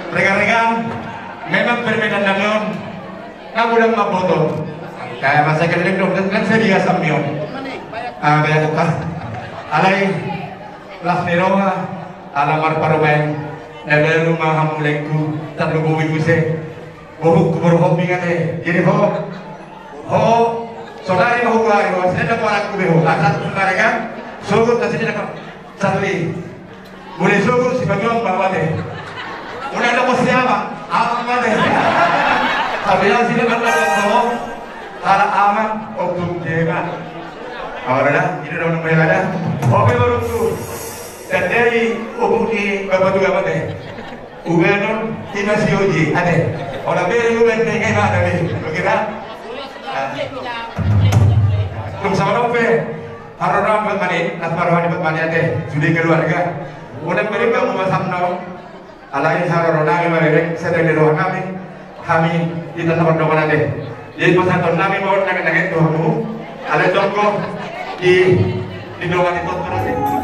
Rekan-rekan, memang berbeda dengan kamu dan maboto. Kayak masa kalian dong kan sedia sambil. Banyak tukar. Alay, las neroa, alamar parumain, nabi rumah hamulengku, terlubuhi muse, buruk hobi ngate. Jadi saudari mau keluar, saya nak orang kubeho. Asal saudara kan, sugut nasi nak Charlie. Boleh sugut si bagian bawa deh. Udah ada bos siapa? Aman deh. Tapi yang sini kan ada bos. Kalau aman, oknum jangan. Orang ini udah mulai ada. Oke baru tuh. Dan dari umuti bapak juga apa deh? Ubenon timnas yoji ada. Orang beri uben kayak mana nih? Kira? Tum sama dong pe. Harus buat mani, nasmaruhan buat mani ada. Sudah keluarga. Udah beri bang masam dong. Alai harus nami mereka sedang di ruang kami di tanah perdoman ada. Jadi pasal nami mau nangis tuh kamu. Alai tonggo di ruangan itu terus.